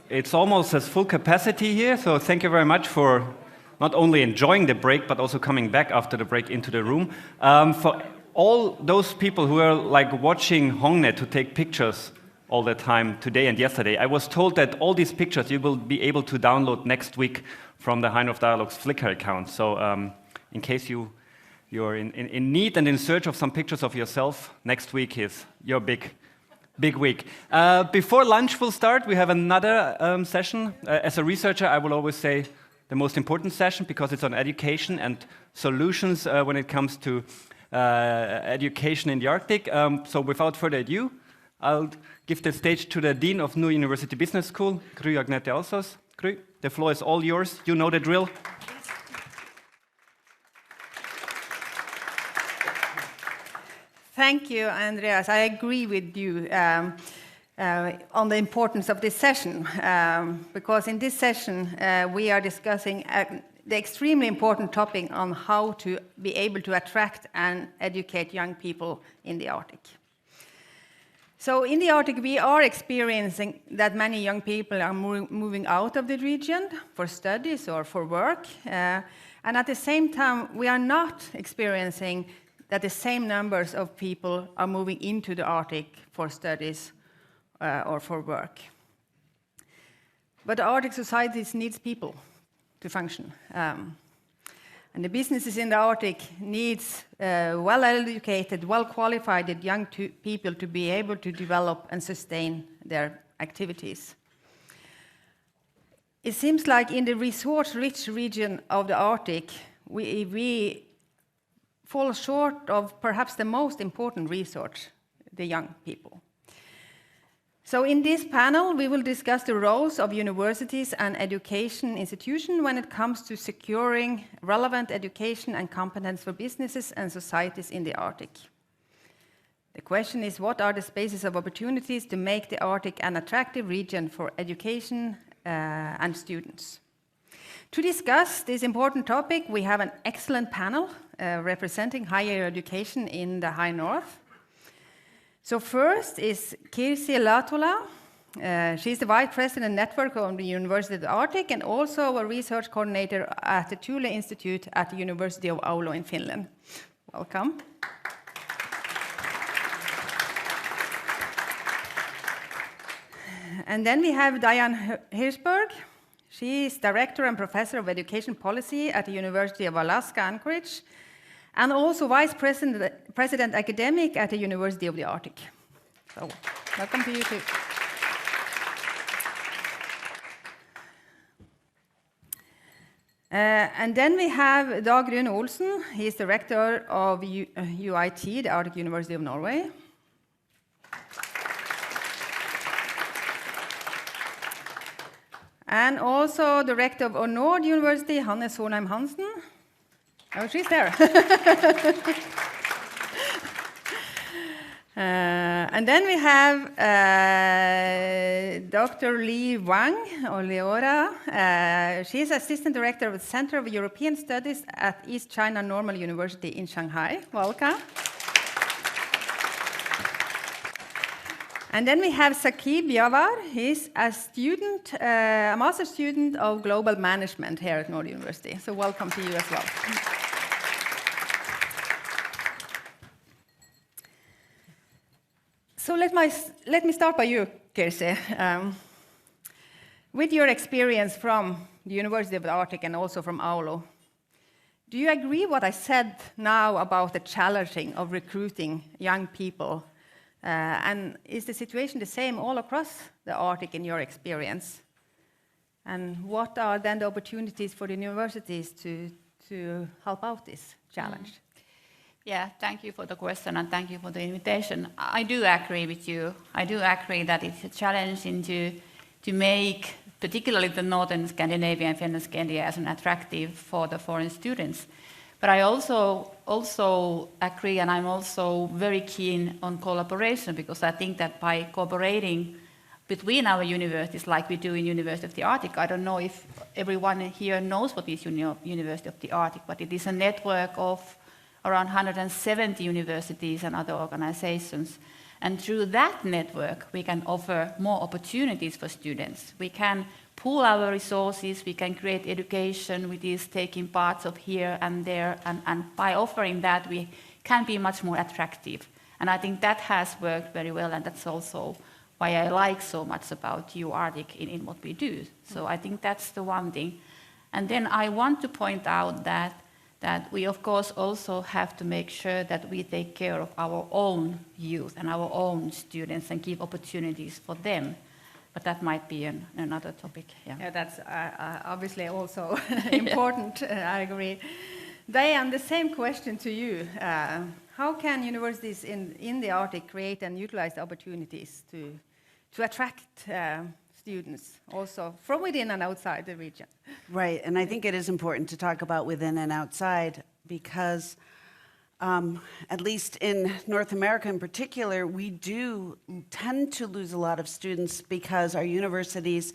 It's almost as full capacity here, so thank you very much for not only enjoying the break, but also coming back after the break into the room. For all those people who are like watching Hongnet to take pictures all the time today and yesterday, I was told that all these pictures you will be able to download next week from the Heinrich Dialogues Flickr account. So in case you're in need and in search of some pictures of yourself, next week is your big week. Before lunch will start, we have another session. As a researcher, I will always say the most important session because it's on education and solutions when it comes to education in the Arctic. So without further ado, I'll give the stage to the Dean of New University Business School, Gry Agnete Alsos. Gry, the floor is all yours. You know the drill. Thank you, Andreas. I agree with you on the importance of this session, because in this session we are discussing the extremely important topic on how to be able to attract and educate young people in the Arctic. So in the Arctic, we are experiencing that many young people are moving out of the region for studies or for work, and at the same time, we are not experiencing that the same numbers of people are moving into the Arctic for studies or for work. But the Arctic societies needs people to function. And the businesses in the Arctic needs well-educated, well-qualified young people to be able to develop and sustain their activities. It seems like in the resource-rich region of the Arctic, we fall short of perhaps the most important resource, the young people. So in this panel, we will discuss the roles of universities and education institutions when it comes to securing relevant education and competence for businesses and societies in the Arctic. The question is, what are the spaces of opportunities to make the Arctic an attractive region for education and students? To discuss this important topic, we have an excellent panel representing higher education in the High North. So first is Kirsi Latola. She's the Vice President Network of the University of the Arctic and also a research coordinator at the Thule Institute at the University of Oulu in Finland. Welcome. And then we have Diane Hirschberg. She is Director and Professor of Education Policy at the University of Alaska Anchorage, and also Vice President Academic at the University of the Arctic. So, welcome to you too. And then we have Dag Rune Olsen. He is Director of UiT, the Arctic University of Norway. And also Director of Nord University, Hanne Solheim Hansen. Oh, she's there. And then we have Dr. Li Wang, or Leora. She's Assistant Director of the Center of European Studies at East China Normal University in Shanghai. Welcome. And then we have Saqib Yawar. He's a student, a master student of global management here at Nord University. So welcome to you as well. So let me start by you, Kirsi. With your experience from the University of the Arctic and also from Oulu, do you agree what I said now about the challenging of recruiting young people? And is the situation the same all across the Arctic in your experience? And what are then the opportunities for the universities to help out this challenge? Yeah, thank you for the question and thank you for the invitation. I do agree with you. I do agree that it's a challenge to make particularly the northern Scandinavia and Finland Scandinavia as an attractive for the foreign students. But I also agree, and I'm also very keen on collaboration, because I think that by cooperating between our universities, like we do in University of the Arctic, I don't know if everyone here knows what is University of the Arctic, but it is a network of around 170 universities and other organizations. And through that network, we can offer more opportunities for students. We can pool our resources, we can create education which is taking parts of here and there, and by offering that, we can be much more attractive. And I think that has worked very well, and that's also why I like so much about UArctic in what we do. So I think that's the one thing. And then I want to point out that we, of course, also have to make sure that we take care of our own youth and our own students and give opportunities for them. But that might be another topic. Yeah, that's obviously also important. I agree. Diane, the same question to you. How can universities in the Arctic create and utilize the opportunities to attract students, also from within and outside the region? Right, and I think it is important to talk about within and outside because at least in North America in particular, we do tend to lose a lot of students because our universities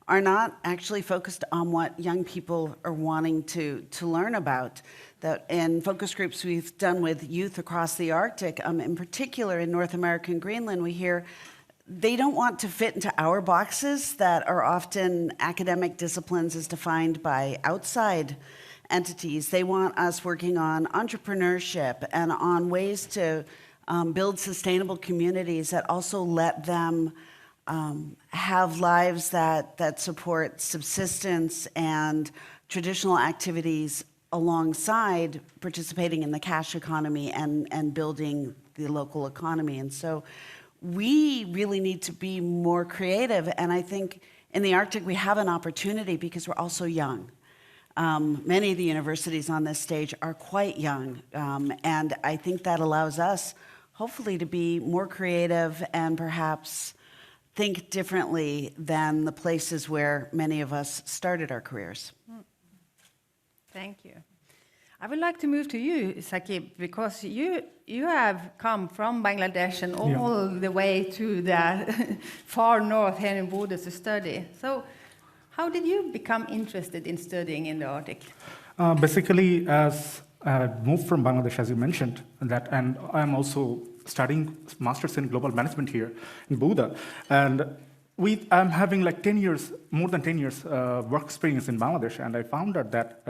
are not actually focused on what young people are wanting to learn about. That in focus groups we've done with youth across the Arctic, in particular in North America and Greenland, we hear they don't want to fit into our boxes that are often academic disciplines as defined by outside entities. They want us working on entrepreneurship and on ways to build sustainable communities that also let them have lives that support subsistence and traditional activities alongside participating in the cash economy and building the local economy. And so we really need to be more creative. And I think in the Arctic we have an opportunity because we're also young. Many of the universities on this stage are quite young. And I think that allows us hopefully to be more creative and perhaps think differently than the places where many of us started our careers. Thank you. I would like to move to you, Saqib, because you have come from Bangladesh and all the way to the far north here in Bodø to study. So how did you become interested in studying in the Arctic? Basically, as I moved from Bangladesh, as you mentioned, and I'm also studying Masters in Global Management here in Bodø. And I'm having like 10 years, more than 10 years work experience in Bangladesh, and I found out that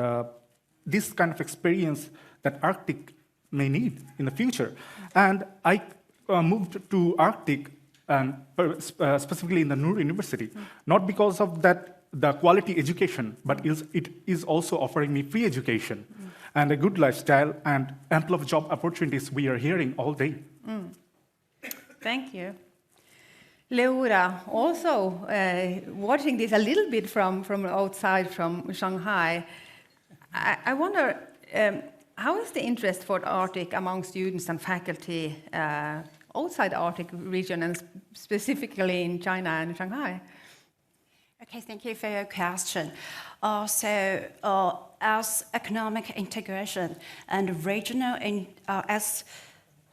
this kind of experience that Arctic may need in the future. And I moved to Arctic, and specifically in the Noor University, not because of the quality education, but it is also offering me free education and a good lifestyle and ample of job opportunities we are hearing all day. Thank you. Leora, also watching this a little bit from outside, from Shanghai, I wonder, how is the interest for the Arctic among students and faculty outside the Arctic region and specifically in China and Shanghai? Okay, thank you for your question. As economic integration and regional,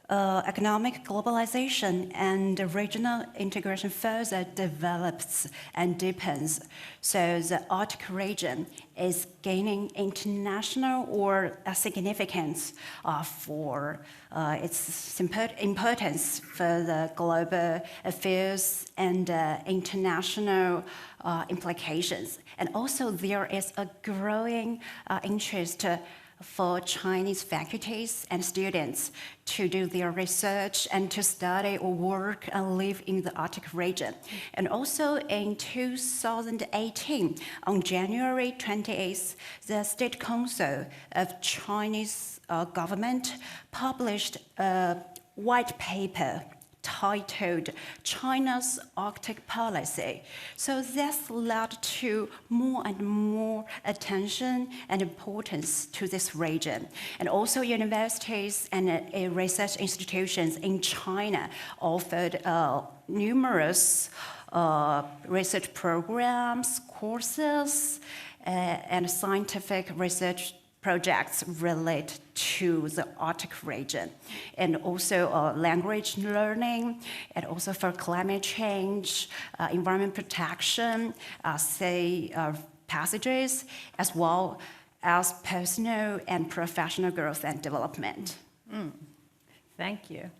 economic globalization and regional integration further develops and deepens, so the Arctic region is gaining international significance for its importance for the global affairs and international implications. And also there is a growing interest for Chinese faculties and students to do their research and to study or work and live in the Arctic region. And also in 2018, on January 28th, the State Council of Chinese government published a white paper titled China's Arctic Policy. So this led to more and more attention and importance to this region. And also universities and research institutions in China offered numerous research programs, courses, and scientific research projects related to the Arctic region, and also language learning, and also for climate change, environment protection, passages, as well as personal and professional growth and development. Thank you.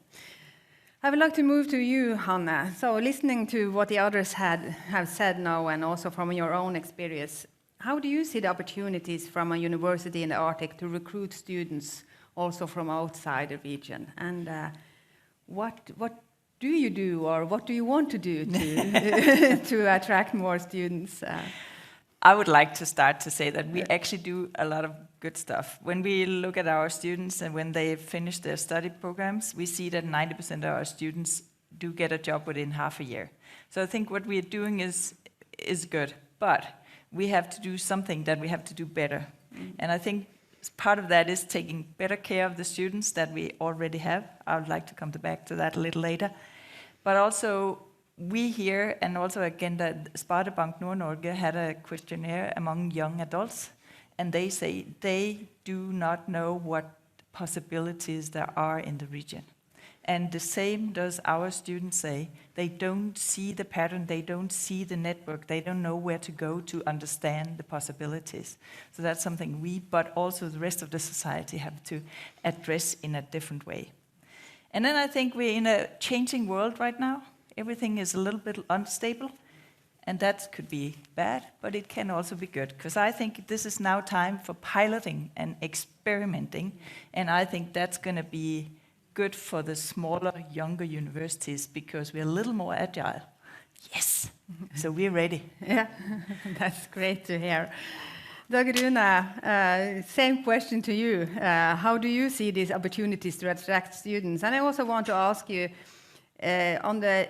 I would like to move to you, Hanna. So listening to what the others have said now, and also from your own experience, how do you see the opportunities from a university in the Arctic to recruit students also from outside the region? And what do you do, or what do you want to do to, to attract more students? I would like to start to say that we actually do a lot of good stuff. When we look at our students and when they finish their study programs, we see that 90% of our students do get a job within half a year. So I think what we are doing is good, but we have to do something that we have to do better. And I think part of that is taking better care of the students that we already have. I would like to come back to that a little later. But also, we here, and also again, the Sparebank Nord-Norge had a questionnaire among young adults, and they say they do not know what possibilities there are in the region. And the same does our students say. They don't see the pattern, they don't see the network, they don't know where to go to understand the possibilities. So that's something we, but also the rest of the society, have to address in a different way. And then I think we're in a changing world right now. Everything is a little bit unstable, and that could be bad, but it can also be good, because I think this is now time for piloting and experimenting, and I think that's going to be good for the smaller, younger universities, because we're a little more agile. Yes, so we're ready. Yeah, that's great to hear. Dag Rune, same question to you. How do you see these opportunities to attract students? And I also want to ask you on the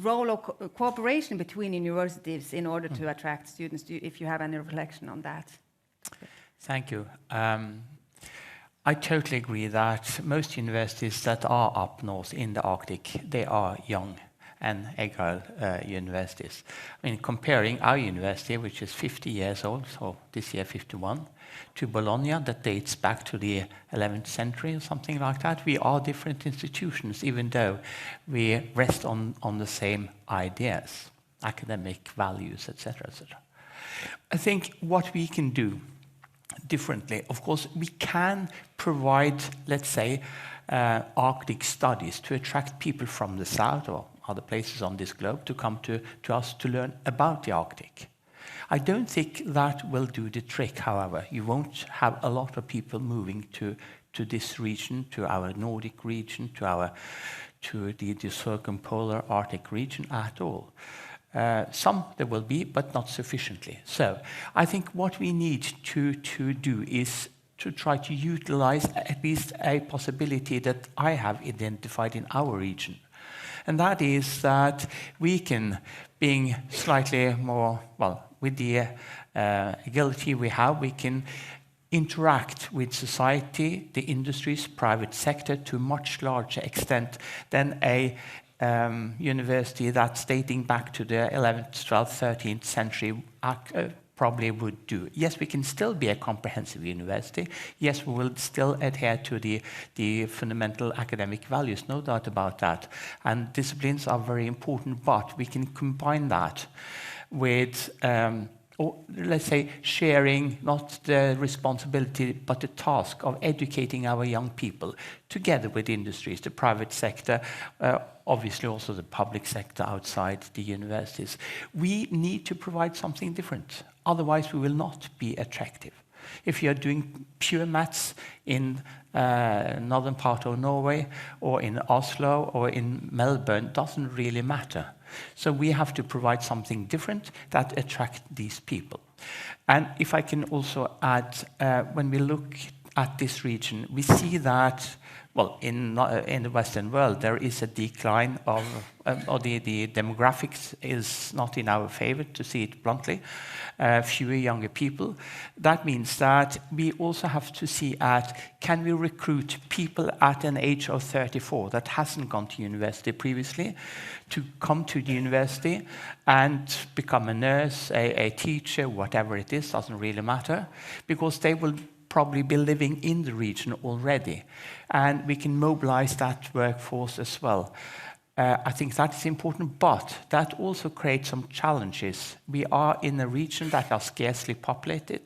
role of cooperation between universities in order to attract students, if you have any reflection on that. Thank you. I totally agree that most universities that are up north in the Arctic, they are young and agile universities. I mean, comparing our university, which is 50 years old, so this year 51, to Bologna, that dates back to the 11th century or something like that, we are different institutions, even though we rest on the same ideas, academic values, etc., etc. I think what we can do differently, of course, we can provide, let's say, Arctic studies to attract people from the south or other places on this globe to come to us to learn about the Arctic. I don't think that will do the trick, however. You won't have a lot of people moving to this region, to our Nordic region, to the circumpolar Arctic region at all. Some there will be, but not sufficiently. So I think what we need to do is to try to utilize at least a possibility that I have identified in our region. And that is that we can, being slightly more, well, with the agility we have, we can interact with society, the industries, private sector to a much larger extent than a university that's dating back to the 11th, 12th, 13th century probably would do. Yes, we can still be a comprehensive university. Yes, we will still adhere to the fundamental academic values, no doubt about that. And disciplines are very important, but we can combine that with, or let's say, sharing not the responsibility, but the task of educating our young people together with industries, the private sector, obviously also the public sector outside the universities. We need to provide something different. Otherwise, we will not be attractive. If you are doing pure maths in northern part of Norway, or in Oslo, or in Melbourne, doesn't really matter. So we have to provide something different that attracts these people. And if I can also add, when we look at this region, we see that, well, in the Western world, there is a decline of, or the demographics is not in our favor, to see it bluntly. Fewer younger people. That means that we also have to see at, can we recruit people at an age of 34 that hasn't gone to university previously to come to the university and become a nurse, a teacher, whatever it is, doesn't really matter, because they will probably be living in the region already. And we can mobilize that workforce as well. I think that is important, but that also creates some challenges. We are in a region that are scarcely populated.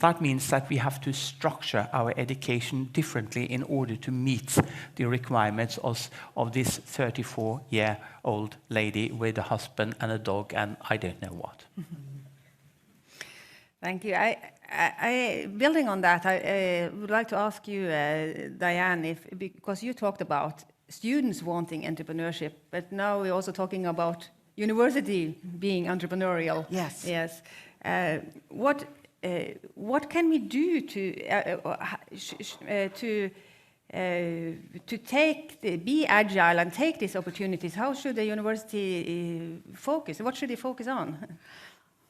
That means that we have to structure our education differently in order to meet the requirements of this 34-year-old lady with a husband and a dog and I don't know what. Thank you. Building on that, I would like to ask you, Diane, because you talked about students wanting entrepreneurship, but now we're also talking about university being entrepreneurial. Yes. Yes. What can we do to be agile and take these opportunities? How should the university focus? What should they focus on?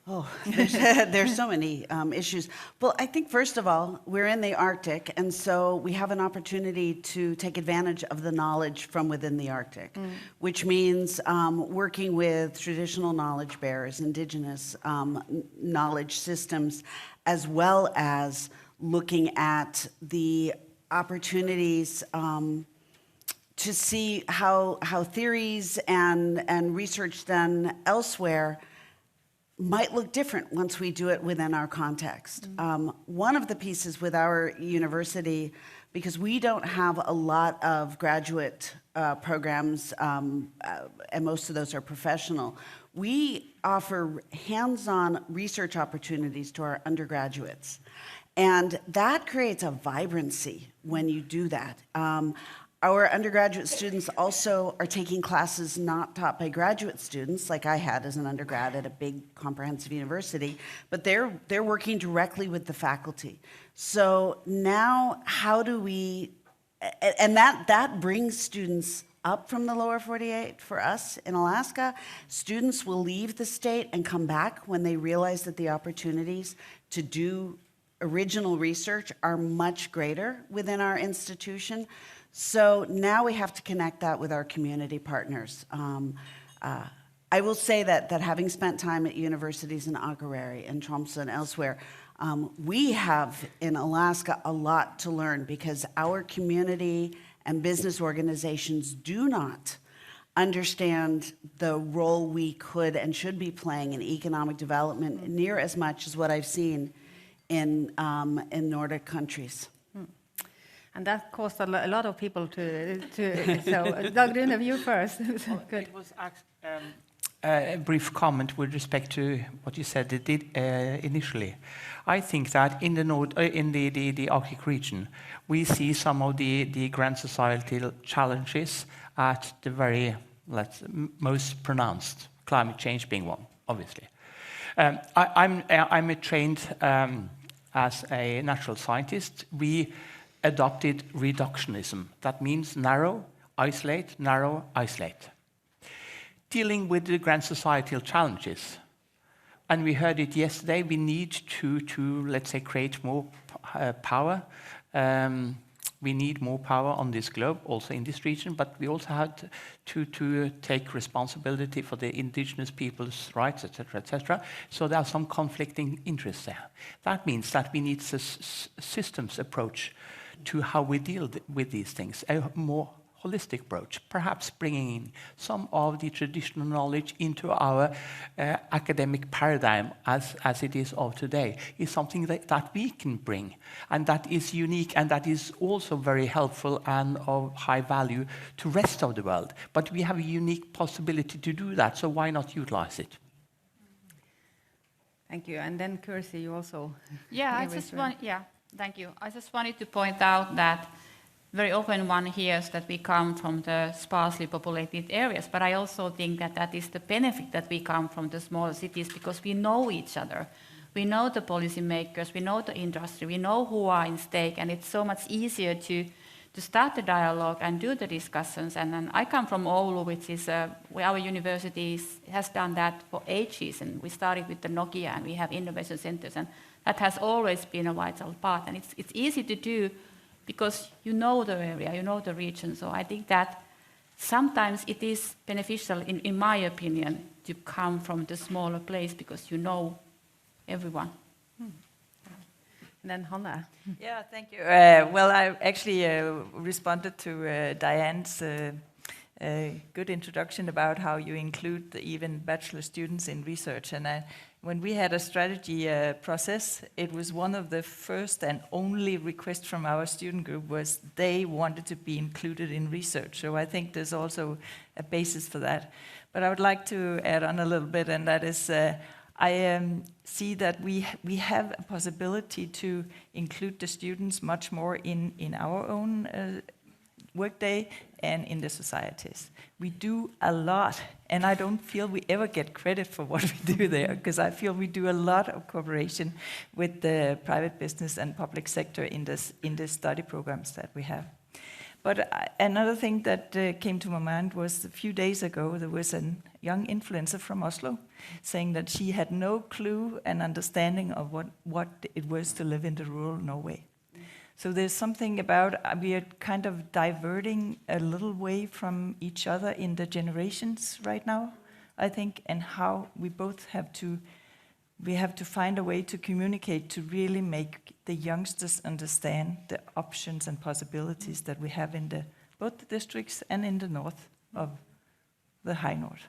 Oh, there's so many issues. Well, I think first of all, we're in the Arctic, and so we have an opportunity to take advantage of the knowledge from within the Arctic, which means working with traditional knowledge bearers, indigenous knowledge systems, as well as looking at the opportunities to see how theories and research done elsewhere might look different once we do it within our context. One of the pieces with our university, because we don't have a lot of graduate programs, and most of those are professional, we offer hands-on research opportunities to our undergraduates. And that creates a vibrancy when you do that. Our undergraduate students also are taking classes not taught by graduate students, like I had as an undergrad at a big comprehensive university, but they're working directly with the faculty. So now how do we, and that brings students up from the lower 48 for us in Alaska. Students will leave the state and come back when they realize that the opportunities to do original research are much greater within our institution. So now we have to connect that with our community partners. I will say that having spent time at universities in Akureyri and Tromsø and elsewhere, we have in Alaska a lot to learn because our community and business organizations do not understand the role we could and should be playing in economic development near as much as what I've seen in Nordic countries. And that caused a lot of people to so Dag Rune, you first. Good. It was a brief comment with respect to what you said initially. I think that in the Arctic region, we see some of the grand societal challenges at the very most pronounced, climate change being one, obviously. I'm trained as a natural scientist. We adopted reductionism. That means narrow, isolate, narrow, isolate. Dealing with the grand societal challenges, and we heard it yesterday, we need to let's say, create more power. We need more power on this globe, also in this region, but we also had to take responsibility for the indigenous people's rights, etc., etc. So there are some conflicting interests there. That means that we need a systems approach to how we deal with these things, a more holistic approach, perhaps bringing in some of the traditional knowledge into our academic paradigm as it is of today, is something that we can bring, and that is unique, and that is also very helpful and of high value to the rest of the world. But we have a unique possibility to do that, so why not utilize it? Thank you. And then Kirsty, you also... Thank you. I just wanted to point out that very often one hears that we come from the sparsely populated areas, but I also think that that is the benefit that we come from the smaller cities because we know each other. We know the policymakers, we know the industry, we know who are in stake, and it's so much easier to start the dialogue and do the discussions. And then I come from Oulu, which is where our university has done that for ages, and we started with the Nokia, and we have innovation centers, and that has always been a vital part. And it's easy to do because you know the area, you know the region. So I think that sometimes it is beneficial, in my opinion, to come from the smaller place because you know everyone. And then Hanna. Yeah, thank you. Well, I actually responded to Diane's good introduction about how you include even bachelor students in research. And When we had a strategy process, it was one of the first and only requests from our student group was they wanted to be included in research. So I think there's also a basis for that. But I would like to add on a little bit, and that is I see that we have a possibility to include the students much more in our own workday and in the societies. We do a lot, and I don't feel we ever get credit for what we do there, because I feel we do a lot of cooperation with the private business and public sector in the study programs that we have. But another thing that came to my mind was a few days ago, there was a young influencer from Oslo saying that she had no clue and understanding of what it was to live in the rural Norway. So there's something about, we are kind of diverting a little way from each other in the generations right now, I think, and how we both have to find a way to communicate to really make the youngsters understand the options and possibilities that we have in both the districts and in the north of the high north.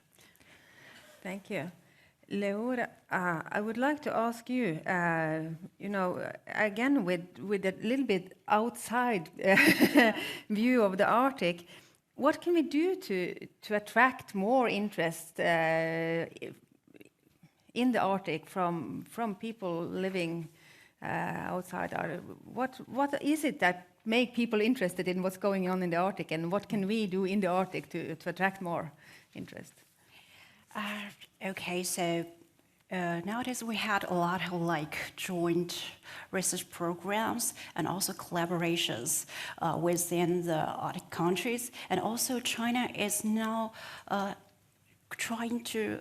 Thank you. Leora, I would like to ask you, again with a little bit outside view of the Arctic, what can we do to attract more interest in the Arctic from people living outside Arctic? What is it that make people interested in what's going on in the Arctic, and what can we do in the Arctic to attract more interest? Okay, so nowadays we had a lot of joint research programs and also collaborations within the Arctic countries, and also China is now trying to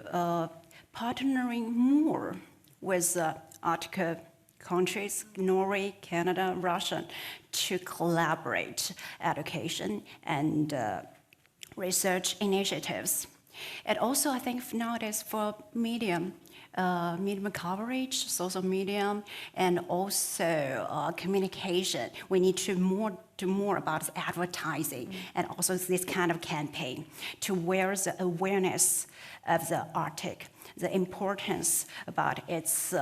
partnering more with Arctic countries, Norway, Canada, Russia, to collaborate education and research initiatives. And also, I think nowadays for medium coverage, social media, and also communication, we need to do more about advertising and also this kind of campaign to raise the awareness of the Arctic, the importance about its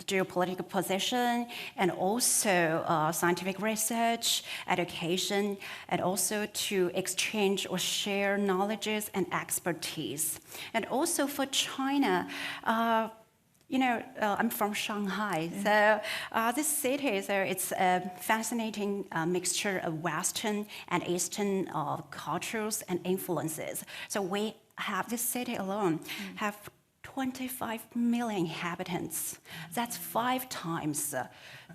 geopolitical position, and also scientific research, education, and also to exchange or share knowledges and expertise. And also for China, I'm from Shanghai, so this city, so it's a fascinating mixture of Western and Eastern cultures and influences. So we have this city alone have 25 million inhabitants. That's 5 times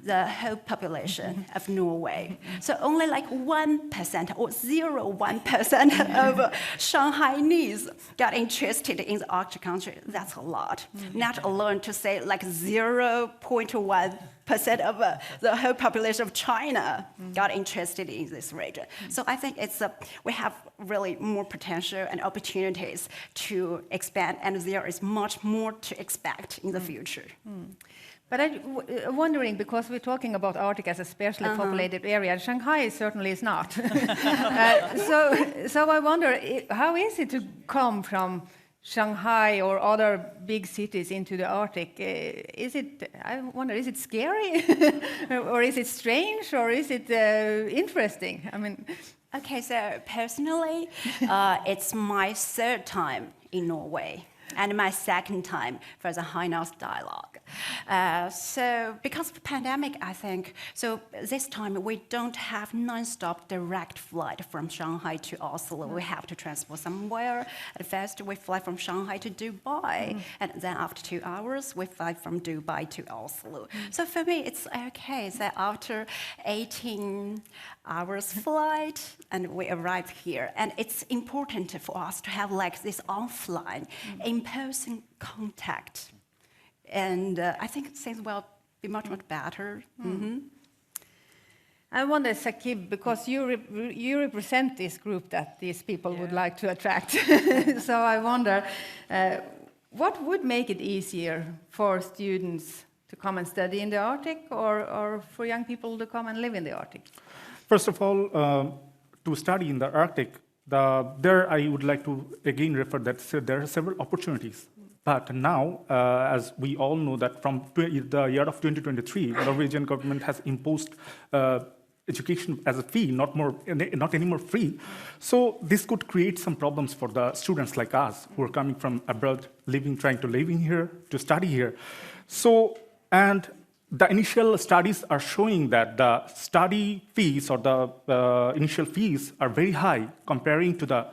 the whole population of Norway. So only 1% or 0.1% of Shanghainese got interested in the Arctic country. That's a lot. Not alone to say 0.1% of the whole population of China got interested in this region. So I think we have really more potential and opportunities to expand, and there is much more to expect in the future. But I'm wondering, because we're talking about Arctic as a sparsely populated area, Shanghai certainly is not. So I wonder, how is it to come from Shanghai or other big cities into the Arctic? I wonder, is it scary? Or is it strange? Or is it interesting? I mean... Okay, so personally, it's my 3rd time in Norway and my 2nd time for the High North Dialogue. So because of the pandemic, I think, so this time we don't have non-stop direct flight from Shanghai to Oslo. We have to transport somewhere. At first, we fly from Shanghai to Dubai, and then after 2 hours, we fly from Dubai to Oslo. So for me, it's okay. So after 18 hours flight, and we arrived here. And it's important for us to have this offline, in-person contact. And I think things will be much, much better. I wonder, Sakib, because you represent this group that these people would like to attract. So I wonder, what would make it easier for students to come and study in the Arctic, or for young people to come and live in the Arctic? First of all, to study in the Arctic, there I would like to again refer that there are several opportunities But now, as we all know that from the year of 2023, Norwegian government has imposed education as a fee, not anymore free. So this could create some problems for the students like us who are coming from abroad, trying to live in here, to study here. So, and the initial studies are showing that the study fees or the initial fees are very high comparing to the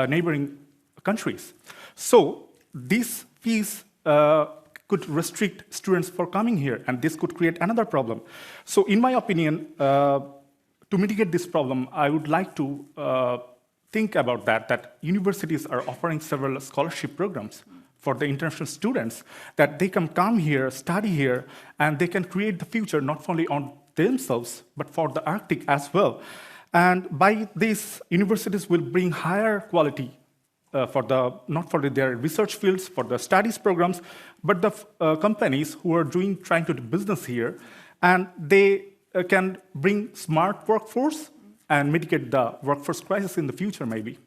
neighboring countries. So these fees could restrict students from coming here, and this could create another problem. So in my opinion, to mitigate this problem, I would like to think about that universities are offering several scholarship programs for the international students, that they can come here, study here, and they can create the future not only on themselves, but for the Arctic as well. And by this, universities will bring higher quality not for their research fields, for the studies programs, but the companies who are trying to do business here, and they can bring smart workforce and mitigate the workforce crisis in the future, maybe.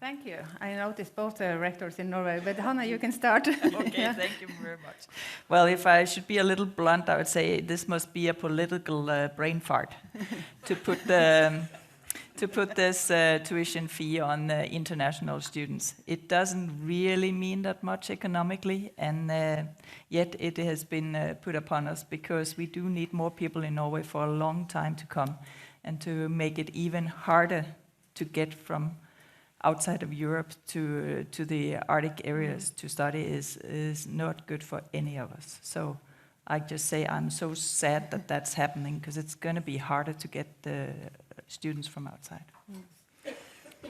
Thank you. I noticed both rectors in Norway, but Hanna, you can start. Okay, yeah. Thank you very much. Well, if I should be a little blunt, I would say this must be a political brain fart to put this tuition fee on international students. It doesn't really mean that much economically, and yet it has been put upon us because we do need more people in Norway for a long time to come, and to make it even harder to get from outside of Europe to the Arctic areas to study is not good for any of us. So I just say I'm so sad that that's happening, because it's going to be harder to get the students from outside.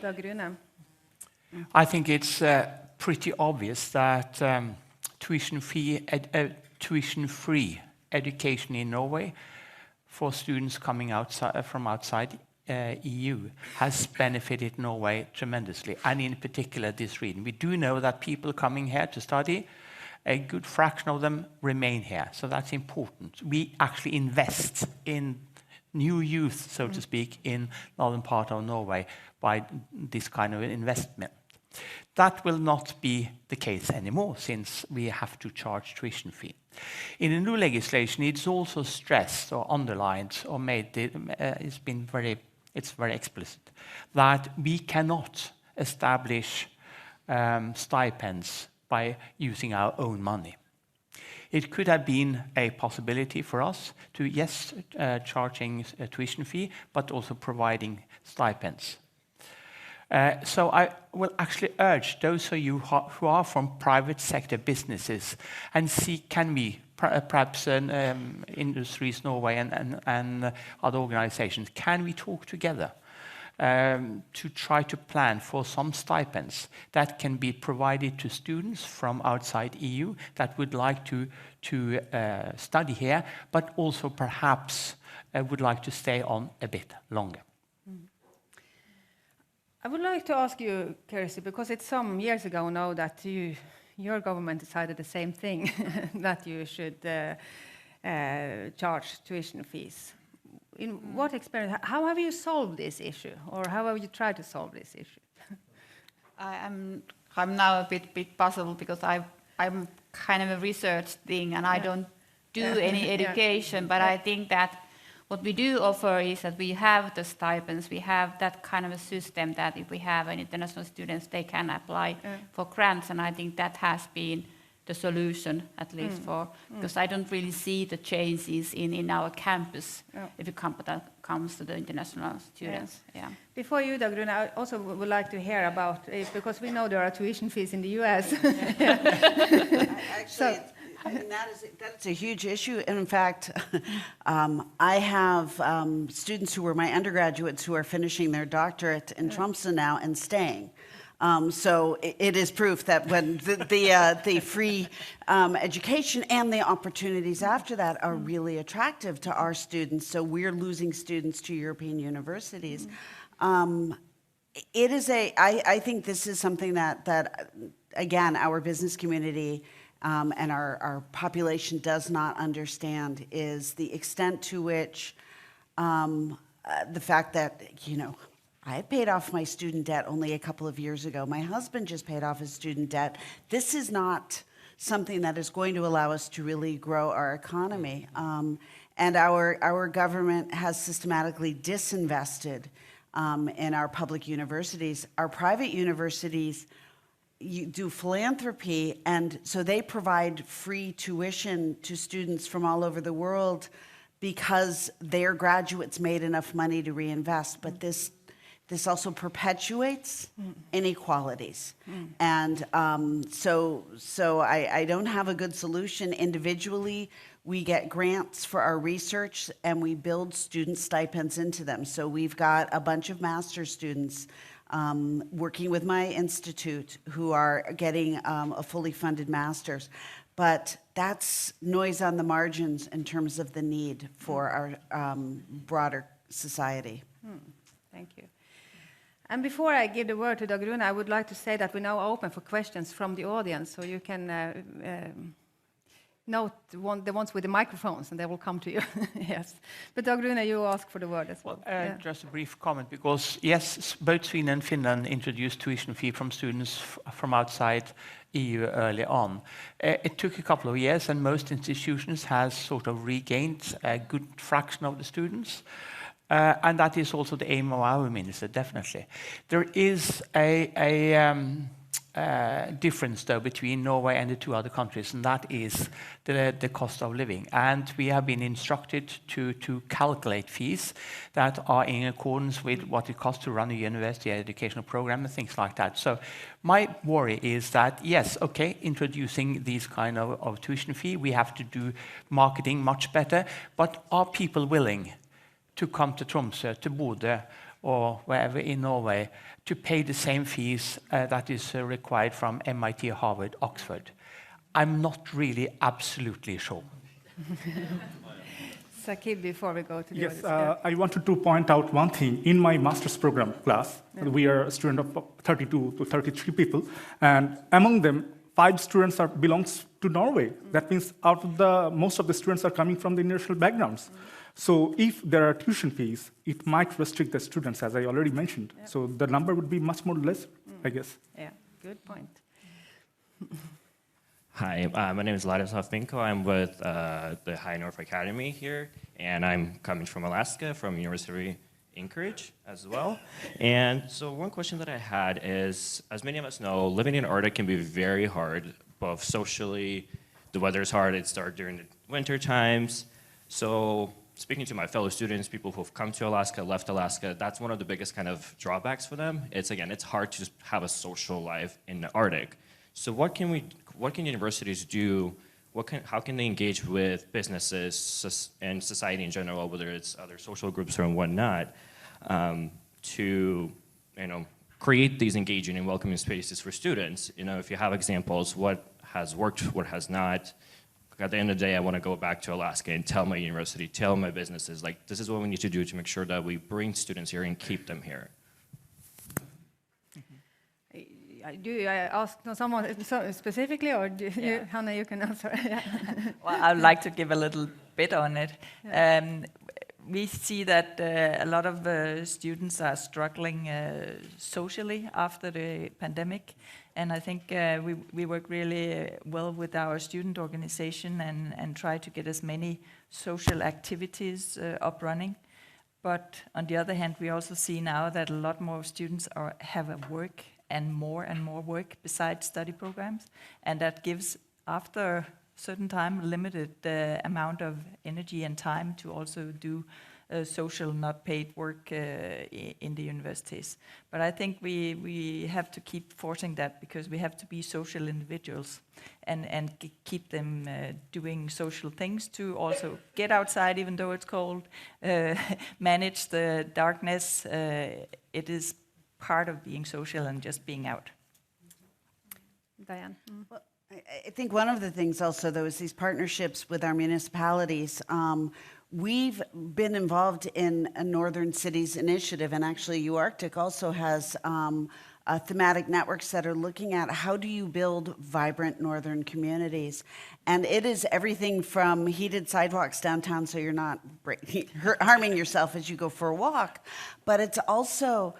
Dag Rune. I think it's pretty obvious that tuition-free education in Norway for students coming from outside EU has benefited Norway tremendously, and in particular this region. We do know that people coming here to study, a good fraction of them remain here, so that's important. We actually invest in new youth, so to speak, in northern part of Norway by this kind of investment. That will not be the case anymore, since we have to charge tuition fee. In the new legislation, it's also stressed or underlined or it's very explicit that we cannot establish stipends by using our own money. It could have been a possibility for us to, yes, charging a tuition fee, but also providing stipends. So I will actually urge those of you who are from private sector businesses and see, can we, perhaps Industries Norway and other organizations, can we talk together to try to plan for some stipends that can be provided to students from outside EU that would like to study here, but also perhaps would like to stay on a bit longer. I would like to ask you, Kirsi, because it's some years ago now that your government decided the same thing, that you should charge tuition fees. In what experience, how have you solved this issue, or how have you tried to solve this issue? I'm now a bit puzzled, because I'm kind of a research thing, and I don't do any education, but I think that what we do offer is that we have the stipends, we have that kind of a system that if we have any international students, they can apply for grants, and I think that has been the solution, at least because I don't really see the changes in our campus if it comes to the international students. Yeah. Before you, Dag Rune, I also would like to hear about, because we know there are tuition fees in the US. Actually, that's a huge issue. And in fact, I have students who were my undergraduates who are finishing their doctorate in Tromsø now and staying. So it is proof that when the free education and the opportunities after that are really attractive to our students. So we're losing students to European universities. It is I think this is something that again, our business community and our population does not understand, is the extent to which the fact that, I paid off my student debt only a couple of years ago. My husband just paid off his student debt. This is not something that is going to allow us to really grow our economy. And our government has systematically disinvested in our public universities. Our private universities do philanthropy, and so they provide free tuition to students from all over the world because their graduates made enough money to reinvest. But this also perpetuates inequalities. And so I don't have a good solution. Individually, we get grants for our research and we build student stipends into them. So we've got a bunch of master's students working with my institute who are getting a fully funded master's. But that's noise on the margins in terms of the need for our broader society. Thank you. And before I give the word to Dag Rune, I would like to say that we're now open for questions from the audience, so you can note the ones with the microphones, and they will come to you. Yes. But Dag Rune, you ask for the word as well. Just a brief comment, because yes, both Sweden and Finland introduced tuition fee from students from outside EU early on. It took a couple of years, and most institutions has sort of regained a good fraction of the students. And that is also the aim of our minister, definitely. There is a difference, though, between Norway and the two other countries, and that is the cost of living. And we have been instructed to calculate fees that are in accordance with what it costs to run a university educational program and things like that. So my worry is that, yes, okay, introducing these kind of tuition fee, we have to do marketing much better, but are people willing to come to Tromsø, to Bodø, or wherever in Norway, to pay the same fees that is required from MIT, Harvard, Oxford? I'm not really absolutely sure. Sakib, before we go to the Yes, audience. I wanted to point out one thing. In my master's program class, we are a student of 32 to 33 people, and among them, 5 students belongs to Norway. That means out of most of the students are coming from the international backgrounds. So if there are tuition fees, it might restrict the students, as I already mentioned. Yeah. So the number would be much more less, I guess. Yeah, good point. Hi, my name is Ladislav Minko. I'm with the High North Academy here, and I'm coming from Alaska, from University of Anchorage as well. And so one question that I had is, as many of us know, living in Arctic can be very hard, both socially, the weather's hard, it starts during the winter times. So speaking to my fellow students, people who've come to Alaska, left Alaska, that's one of the biggest kind of drawbacks for them. It's hard to just have a social life in the Arctic. So what can universities do? How can they engage with businesses and society in general, whether it's other social groups or whatnot, to create these engaging and welcoming spaces for students? If you have examples, what has worked, what has not. At the end of the day, I want to go back to Alaska and tell my university, tell my businesses, like, this is what we need to do to make sure that we bring students here and keep them here. Do you ask someone specifically, or do you, Hanna, you can answer? Well, I would like to give a little bit on it. Yeah. We see that a lot of students are struggling socially after the pandemic. And I think we work really well with our student organization and try to get as many social activities up running. But on the other hand, we also see now that a lot more students have a work and more work besides study programs. And that gives, after a certain time, limited amount of energy and time to also do social, not paid work in the universities. But I think we have to keep forcing that, because we have to be social individuals and keep them doing social things, to also get outside even though it's cold, manage the darkness. It is part of being social and just being out. Diane? Well, I think one of the things also, though, is these partnerships with our municipalities. We've been involved in a Northern Cities initiative, and actually UArctic also has thematic networks that are looking at how do you build vibrant northern communities. And it is everything from heated sidewalks downtown so you're not harming yourself as you go for a walk, but it's also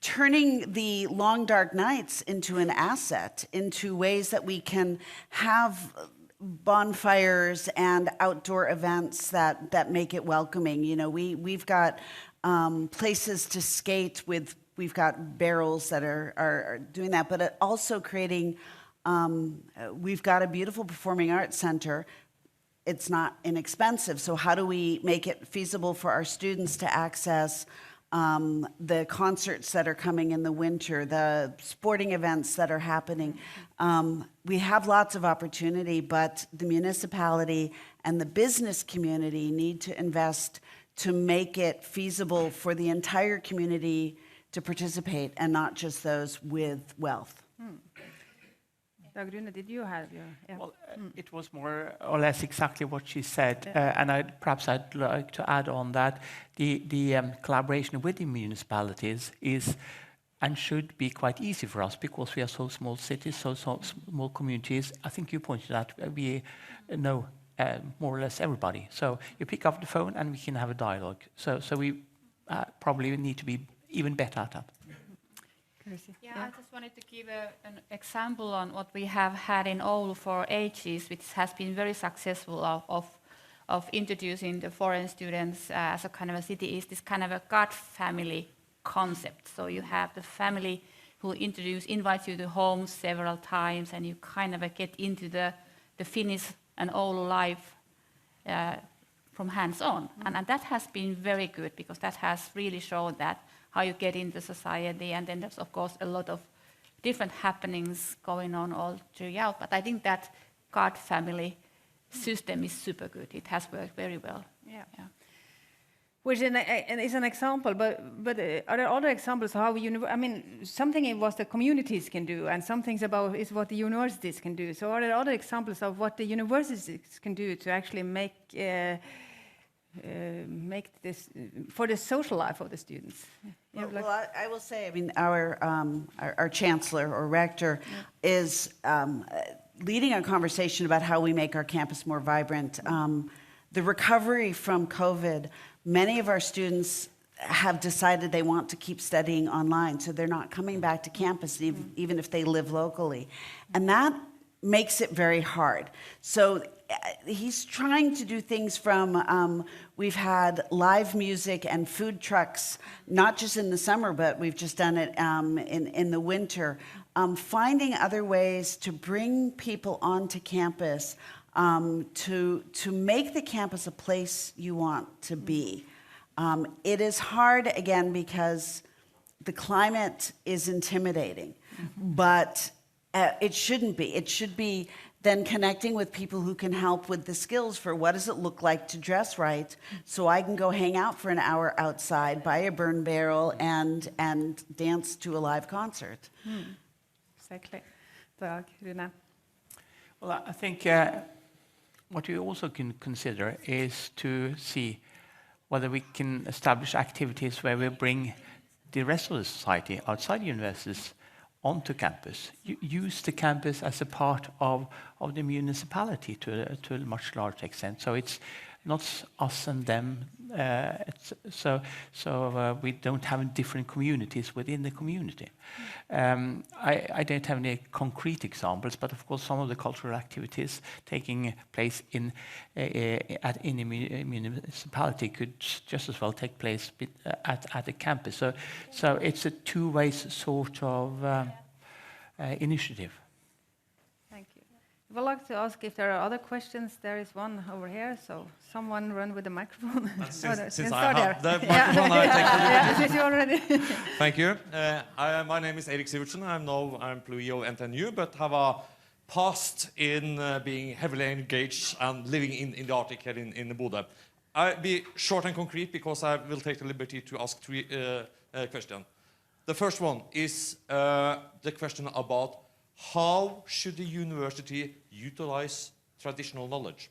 turning the long dark nights into an asset, into ways that we can have bonfires and outdoor events that make it welcoming. You know, we've got places to skate with, we've got barrels that are doing that, but also creating, we've got a beautiful performing arts center. It's not inexpensive, so how do we make it feasible for our students to access the concerts that are coming in the winter, the sporting events that are happening? We have lots of opportunity, but the municipality and the business community need to invest to make it feasible for the entire community to participate and not just those with wealth. Dagrune, did you have your... Yeah. Well, it was more or less exactly what she said, and perhaps I'd like to add on that the collaboration with the municipalities is and should be quite easy for us because we are so small cities, so small communities. I think you pointed out we know more or less everybody. So you pick up the phone and we can have a dialogue. So we probably need to be even better at that. Yeah, I just wanted to give an example on what we have had in Oulu for ages, which has been very successful of introducing the foreign students as a kind of a city, is this kind of a God family concept. So you have the family who invite you to home several times, and you kind of get into the Finnish and Oulu life from hands-on. And that has been very good because that has really shown that how you get into society, and then there's of course a lot of different happenings going on all throughout. But I think that God family system is super good. It has worked very well. Yeah. Which is an example, but are there other examples of how I mean, something is what the communities can do, and some things about is what the universities can do. So are there other examples of what the universities can do to actually make this for the social life of the students? Well, I will say, I mean, our chancellor or rector is leading a conversation about how we make our campus more vibrant. The recovery from COVID, many of our students have decided they want to keep studying online, so they're not coming back to campus even if they live locally. And that makes it very hard. So he's trying to do things from, we've had live music and food trucks, not just in the summer, but we've just done it in the winter. Finding other ways to bring people onto campus, to make the campus a place you want to be. It is hard, again, because the climate is intimidating, but it shouldn't be. It should be then connecting with people who can help with the skills for what does it look like to dress right, so I can go hang out for an hour outside, buy a burn barrel, and dance to a live concert. Exactly. Rune? Well, I think what we also can consider is to see whether we can establish activities where we bring the rest of the society outside universities onto campus. Use the campus as a part of the municipality to a much larger extent. So it's not us and them. So we don't have different communities within the community. I don't have any concrete examples, but of course some of the cultural activities taking place in a municipality could just as well take place at a campus. So it's a two-way sort of initiative. Thank you. I would like to ask if there are other questions. There is one over here, so someone run with the microphone. Since I have the microphone, I take the yeah, since you already. Thank you. My name is Erik Sivertsen. I'm now an employee of NTNU, but have a past in being heavily engaged and living in the Arctic here in Bodø. I'll be short and concrete because I will take the liberty to ask three questions. The first one is the question about how should the university utilize traditional knowledge?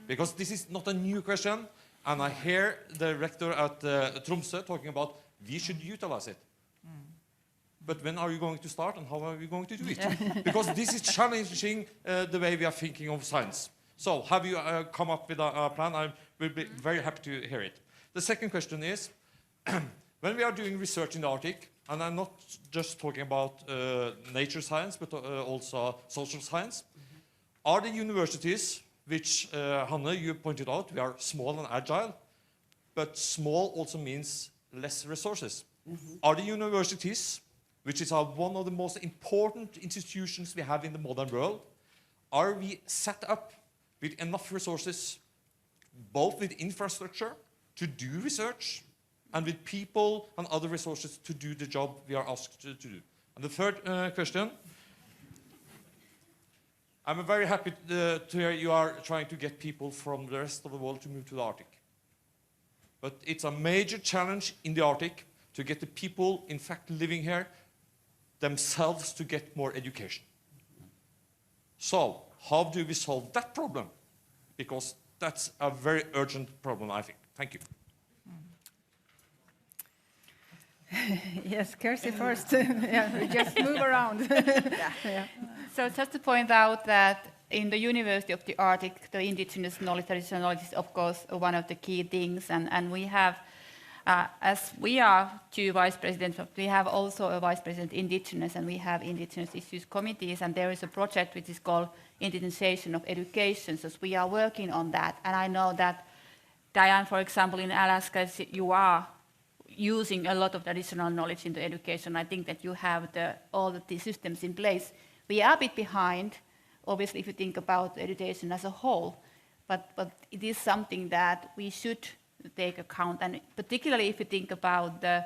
Because this is not a new question, and I hear the rector at Tromsø talking about we should utilize it. But when are you going to start, and how are we going to do it? Because this is challenging the way we are thinking of science. So have you come up with a plan? I will be very happy to hear it. The second question is, When we are doing research in the Arctic, and I'm not just talking about nature science, but also social science, are the universities, which, Hanne, you pointed out, we are small and agile, but small also means less resources. Are the universities, which is one of the most important institutions we have in the modern world, are we set up with enough resources, both with infrastructure to do research, and with people and other resources to do the job we are asked to do? And the third question, I'm very happy to hear you are trying to get people from the rest of the world to move to the Arctic. But it's a major challenge in the Arctic to get the people, in fact, living here themselves to get more education. So, how do we solve that problem? Because that's a very urgent problem, I think. Thank you. Yes, Kirsty first. Yeah, we just move around. Yeah. So just to point out that in the University of the Arctic, the indigenous knowledge, traditional knowledge is of course one of the key things, and we have, as we are two vice presidents, we have also a vice president indigenous, and we have indigenous issues committees, and there is a project which is called indigenization of education, so we are working on that. And I know that, Diane, for example, in Alaska, you are using a lot of traditional knowledge into education. I think that you have all the systems in place. We are a bit behind, obviously, if you think about education as a whole, but it is something that we should take account, and particularly if you think about the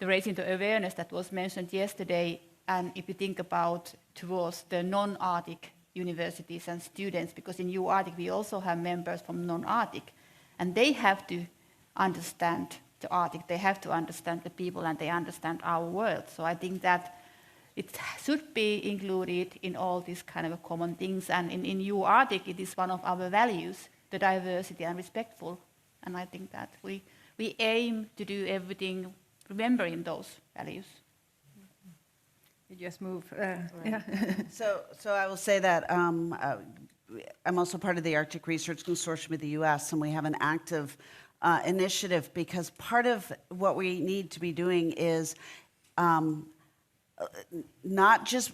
raising the awareness that was mentioned yesterday, and if you think about towards the non-Arctic universities and students, because in U-Arctic we also have members from non-Arctic, and they have to understand the Arctic, they have to understand the people, and they understand our world. So I think that it should be included in all these kind of common things, and in U-Arctic it is one of our values, the diversity and respectful, and I think that we aim to do everything remembering those values. You just move. Right. Yeah. So I will say that I'm also part of the Arctic Research Consortium with the U.S., and we have an active initiative, because part of what we need to be doing is not just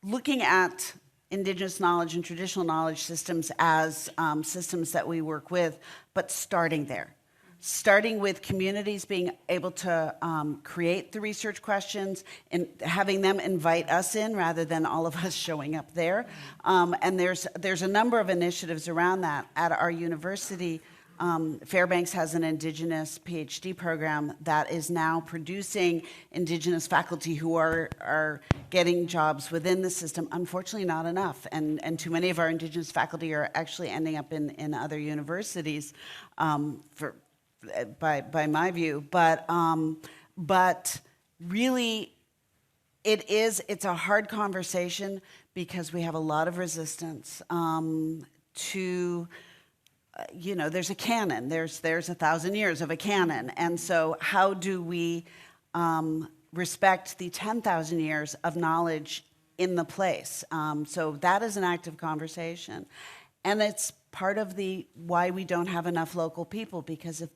looking at indigenous knowledge and traditional knowledge systems as systems that we work with, but starting there. Starting with communities being able to create the research questions and having them invite us in rather than all of us showing up there. And there's a number of initiatives around that. At our university, Fairbanks has an Indigenous PhD program that is now producing Indigenous faculty who are getting jobs within the system. Unfortunately, not enough, and too many of our Indigenous faculty are actually ending up in other universities by my view. But really, it's a hard conversation because we have a lot of resistance to. There's a canon. There's 1,000 years of a canon, and so how do we respect the 10,000 years of knowledge in the place? So that is an active conversation, and it's part of why we don't have enough local people, because if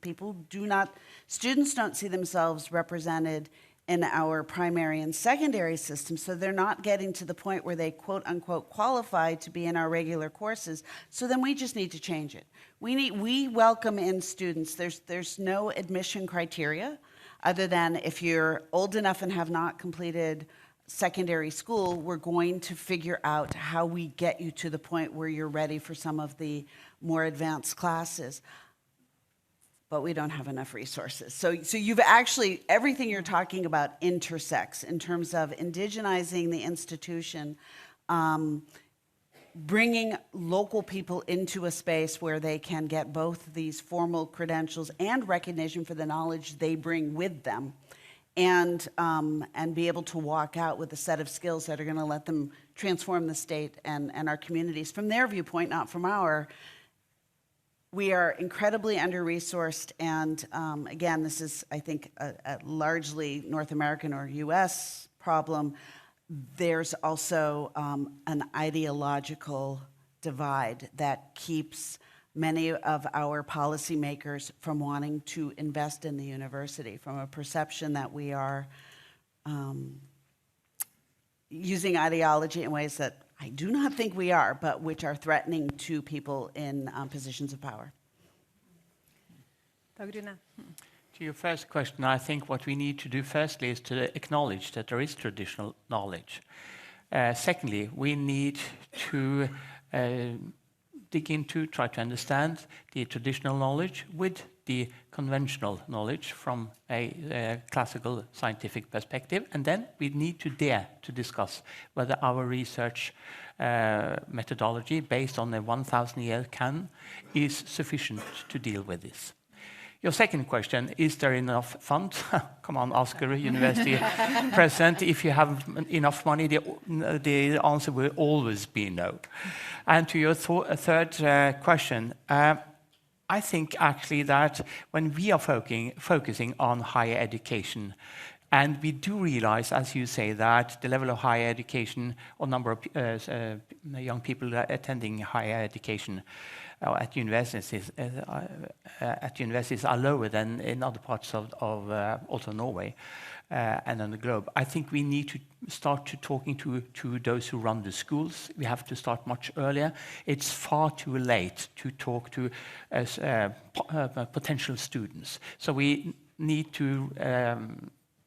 students don't see themselves represented in our primary and secondary system, so they're not getting to the point where they quote unquote qualify to be in our regular courses. So then we just need to change it. We welcome in students. There's no admission criteria other than if you're old enough and have not completed secondary school, we're going to figure out how we get you to the point where you're ready for some of the more advanced classes. But we don't have enough resources. So you've actually, everything you're talking about intersects in terms of indigenizing the institution, bringing local people into a space where they can get both these formal credentials and recognition for the knowledge they bring with them, and be able to walk out with a set of skills that are going to let them transform the state and our communities from their viewpoint, not from our. We are incredibly under-resourced, and again, this is, I think, a largely North American or U.S. problem. There's also an ideological divide that keeps many of our policymakers from wanting to invest in the university, from a perception that we are using ideology in ways that I do not think we are, but which are threatening to people in positions of power. To your first question, I think what we need to do firstly is to acknowledge that there is traditional knowledge. Secondly, we need to dig into, try to understand the traditional knowledge with the conventional knowledge from a classical scientific perspective, and then we need to dare to discuss whether our research methodology based on a 1,000-year canon is sufficient to deal with this. Your second question, is there enough funds? Come on, ask a university president. If you have enough money, the answer will always be no. And to your third question, I think actually that when we are focusing on higher education, and we do realize, as you say, that the level of higher education or number of young people attending higher education at universities are lower than in other parts of also Norway and on the globe. I think we need to start to talking to those who run the schools. We have to start much earlier. It's far too late to talk to potential students. So we need to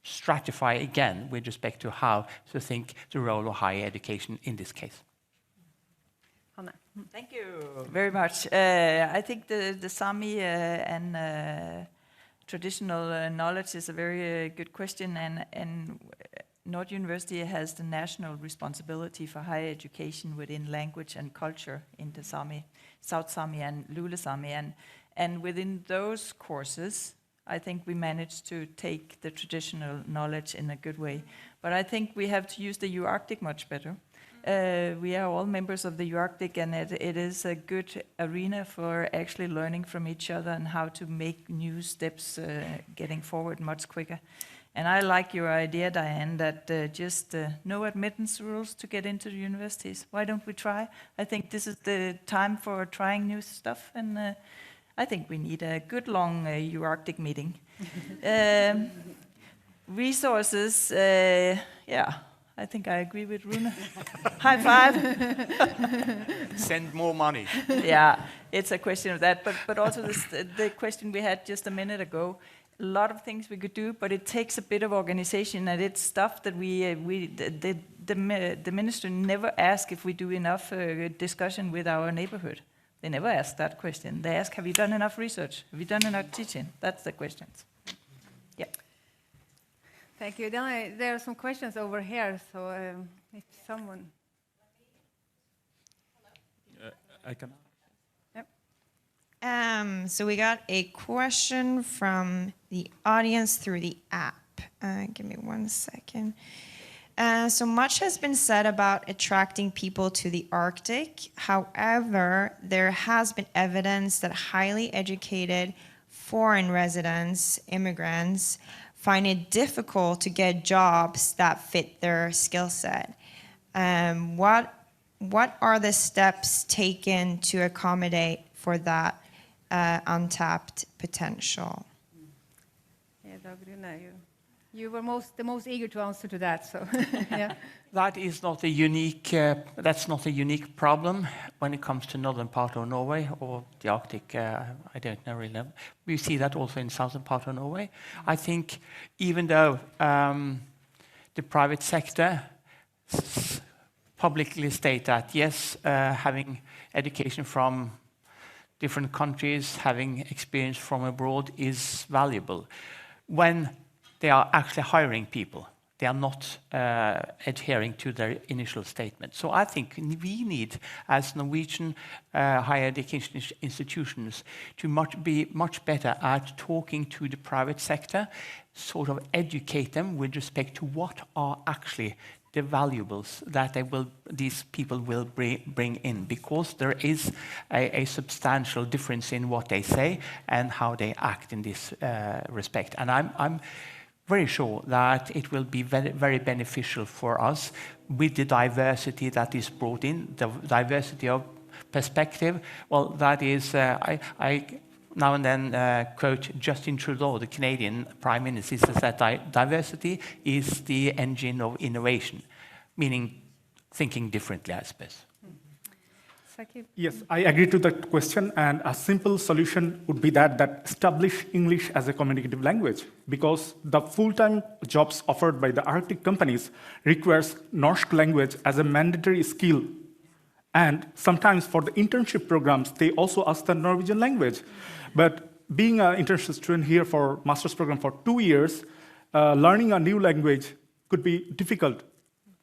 stratify again with respect to how to think the role of higher education in this case. Thank you very much. I think the Sami and traditional knowledge is a very good question, and Nord University has the national responsibility for higher education within language and culture in the Sami, South Sami and Lule Sami, and within those courses, I think we managed to take the traditional knowledge in a good way. But I think we have to use the UArctic much better. We are all members of the UArctic, and it is a good arena for actually learning from each other and how to make new steps getting forward much quicker. And I like your idea, Diane, that just no admittance rules to get into the universities. Why don't we try? I think this is the time for trying new stuff, and I think we need a good long UArctic meeting. Resources, yeah. I think I agree with Rune. High five. Send more money. Yeah, it's a question of that. But also the question we had just a minute ago, a lot of things we could do, but it takes a bit of organization, and it's stuff that the minister never asks if we do enough discussion with our neighborhood. They never ask that question. They ask, have you done enough research? Have you done enough teaching? That's the questions. Yeah. Thank you. Then there are some questions over here, so if someone... I can... Yep. So we got a question from the audience through the app. Give me 1 second. So much has been said about attracting people to the Arctic. However, there has been evidence that highly educated foreign residents, immigrants, find it difficult to get jobs that fit their skill set. What are the steps taken to accommodate for that untapped potential? Yeah, you were the most eager to answer to that, so yeah. That is not a unique. That's not a unique problem when it comes to northern part of Norway or the Arctic. I don't know really. We see that also in southern part of Norway. I think even though the private sector publicly state that yes, having education from different countries, having experience from abroad is valuable. When they are actually hiring people, they are not adhering to their initial statement. So I think we need, as Norwegian higher education institutions, to be much better at talking to the private sector, sort of educate them with respect to what are actually the valuables that these people will bring in, because there is a substantial difference in what they say and how they act in this respect. And I'm very sure that it will be very, very beneficial for us with the diversity that is brought in, the diversity of perspective, well, that is, I now and then quote Justin Trudeau, the Canadian Prime Minister, says that diversity is the engine of innovation, meaning thinking differently, I suppose. Yes, I agree to that question, and a simple solution would be that establish English as a communicative language, because the full-time jobs offered by the Arctic companies requires Norsk language as a mandatory skill. And sometimes for the internship programs, they also ask the Norwegian language. But being an internship student here for master's program for 2 years, learning a new language could be difficult.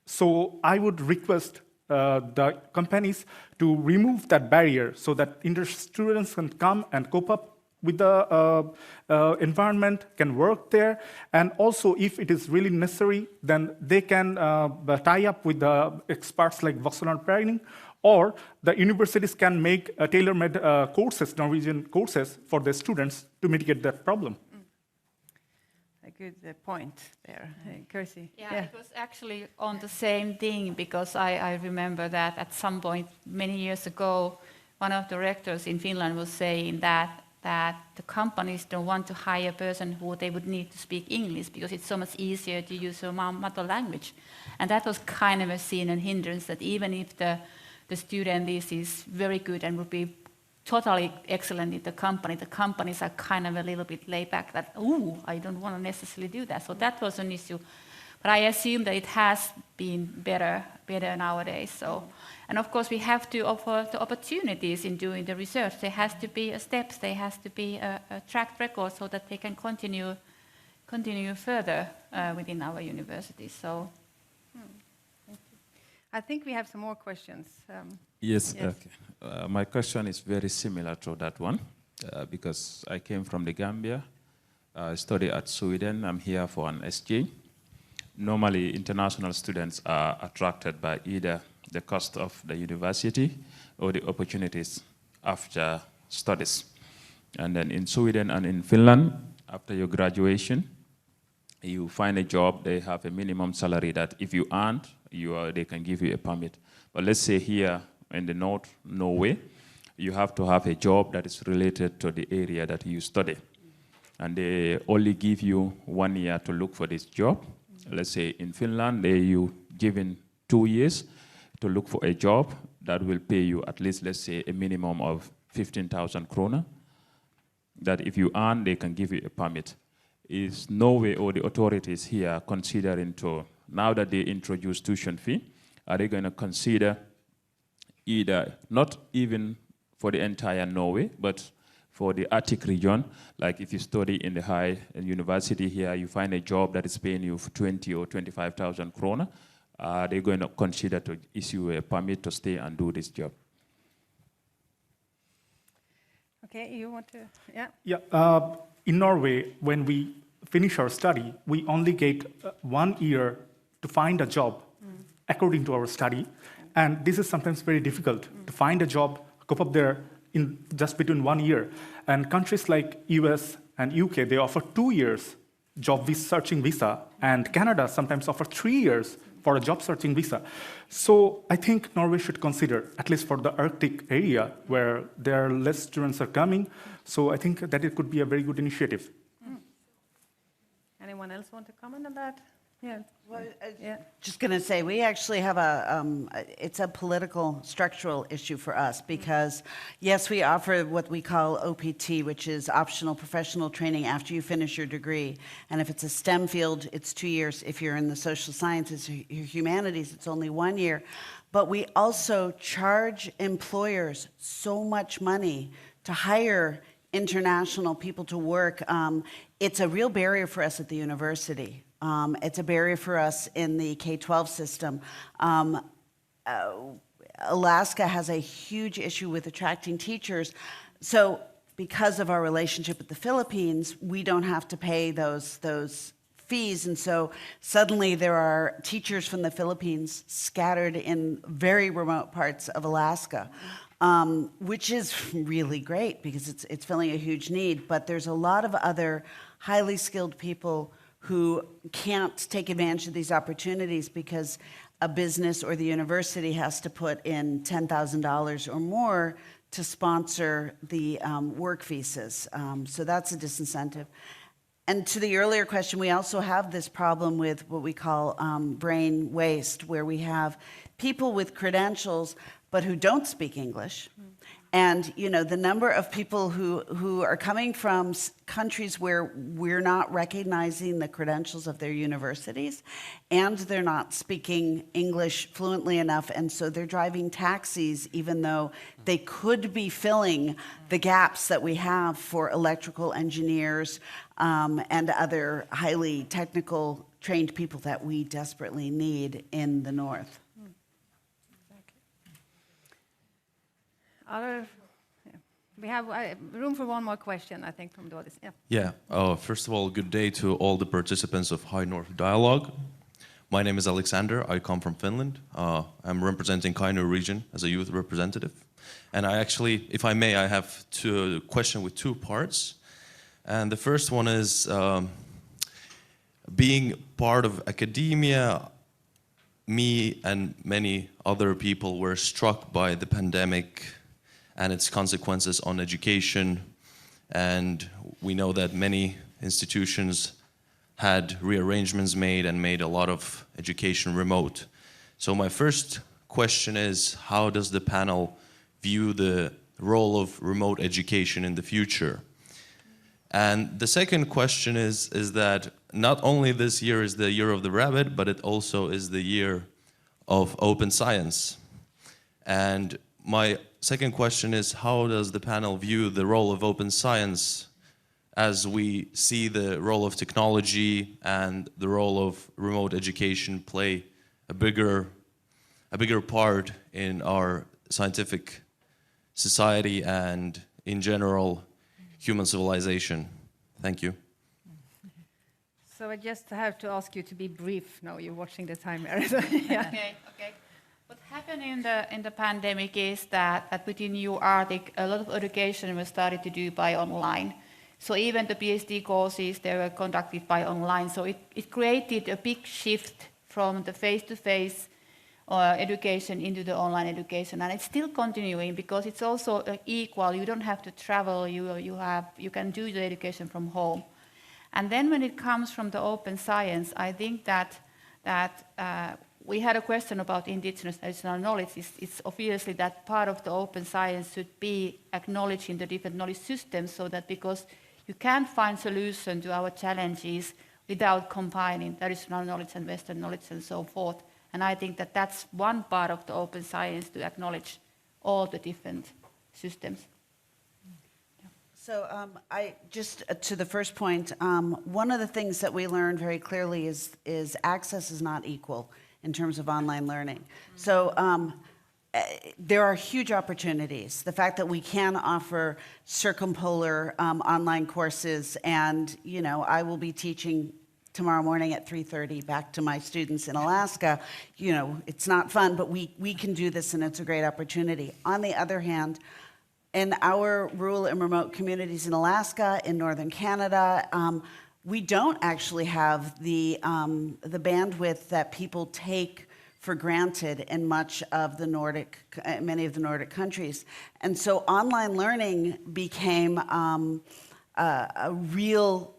So I would request the companies to remove that barrier so that internship students can come and cope up with the environment, can work there, and also if it is really necessary, then they can tie up with the experts like vocational training, or the universities can make tailor-made courses, Norwegian courses for the students to mitigate that problem. A good point there, Kirsty. Yeah, it was actually on the same thing, because I remember that at some point many years ago, one of the rectors in Finland was saying that the companies don't want to hire a person who they would need to speak English because it's so much easier to use your mother language. And that was kind of a seen and hindrance, that even if the student is very good and would be totally excellent in the companies are kind of a little bit laid back, that, ooh, I don't want to necessarily do that. So that was an issue. But I assume that it has been better nowadays. So, and of course we have to offer the opportunities in doing the research. There has to be steps, there has to be a track record so that they can continue further within our universities. So. I think we have some more questions. Yes. Okay. My question is very similar to that one, because I came from the Gambia. I study at Sweden. I'm here for an exchange. Normally, international students are attracted by either the cost of the university or the opportunities after studies. And then in Sweden and in Finland, after your graduation, you find a job, they have a minimum salary that if you earn, they can give you a permit. But let's say here in the North Norway, you have to have a job that is related to the area that you study. And they only give you 1 year to look for this job. Let's say in Finland, you given 2 years to look for a job that will pay you at least, let's say, a minimum of 15,000 kroner. That if you earn, they can give you a permit. Is Norway or the authorities here considering to, now that they introduce tuition fee, are they going to consider either, not even for the entire Norway, but for the Arctic region, like if you study in the high university here, you find a job that is paying you 20 or 25,000 kroner, are they going to consider to issue a permit to stay and do this job? Okay, you want to, yeah? Yeah, in Norway, when we finish our study, we only get 1 year to find a job according to our study. And this is sometimes very difficult to find a job, cope up there in just between 1 year. And countries like US and UK, they offer 2 years job searching visa, and Canada sometimes offer 3 years for a job searching visa. So I think Norway should consider, at least for the Arctic area where there are less students are coming. So I think that it could be a very good initiative. Anyone else want to comment on that? Yeah. Well, Yeah. just going to say, we actually have it's a political structural issue for us because, yes, we offer what we call OPT, which is optional professional training after you finish your degree. And if it's a STEM field, it's 2 years. If you're in the social sciences or humanities, it's only 1 year. But we also charge employers so much money to hire international people to work. It's a real barrier for us at the university. It's a barrier for us in the K-12 system. Alaska has a huge issue with attracting teachers. So because of our relationship with the Philippines, we don't have to pay those fees. And so suddenly there are teachers from the Philippines scattered in very remote parts of Alaska, which is really great because it's filling a huge need. But there's a lot of other highly skilled people who can't take advantage of these opportunities because a business or the university has to put in $10,000 or more to sponsor the work visas. So that's a disincentive. And to the earlier question, we also have this problem with what we call brain waste, where we have people with credentials but who don't speak English. And the number of people who are coming from countries where we're not recognizing the credentials of their universities, and they're not speaking English fluently enough, and so they're driving taxis even though they could be filling the gaps that we have for electrical engineers and other highly technical trained people that we desperately need in the north. We have room for one more question, I think, from the audience. First of all, good day to all the participants of High North Dialogue. My name is Alexander. I come from Finland. I'm representing Kainuu region as a youth representative. And I actually, if I may, I have a question with two parts. And the first one is, being part of academia, me and many other people were struck by the pandemic and its consequences on education. And we know that many institutions had rearrangements made and made a lot of education remote. So my first question is, how does the panel view the role of remote education in the future? And the second question is that not only this year is the year of the rabbit, but it also is the year of open science. And my second question is, how does the panel view the role of open science as we see the role of technology and the role of remote education play a bigger part in our scientific society and, in general, human civilization? Thank you. So I just have to ask you to be brief now. You're watching the timer. Okay. What happened in the pandemic is that within New Arctic, a lot of education was started to do by online. So even the PhD courses, they were conducted by online. So it created a big shift from the face-to-face education into the online education. And it's still continuing because it's also equal. You don't have to travel. You can do the education from home. And then when it comes from the open science, I think that we had a question about indigenous traditional knowledge. It's obviously that part of the open science should be acknowledged in the different knowledge systems, so that because you can't find solution to our challenges without combining traditional knowledge and Western knowledge and so forth. And I think that that's one part of the open science, to acknowledge all the different systems. So to the first point, one of the things that we learned very clearly is access is not equal in terms of online learning. So there are huge opportunities. The fact that we can offer circumpolar online courses, and I will be teaching tomorrow morning at 3:30 back to my students in Alaska. It's not fun, but we can do this, and it's a great opportunity. On the other hand, in our rural and remote communities in Alaska, in northern Canada, we don't actually have the bandwidth that people take for granted in many of the Nordic countries. And so online learning became a real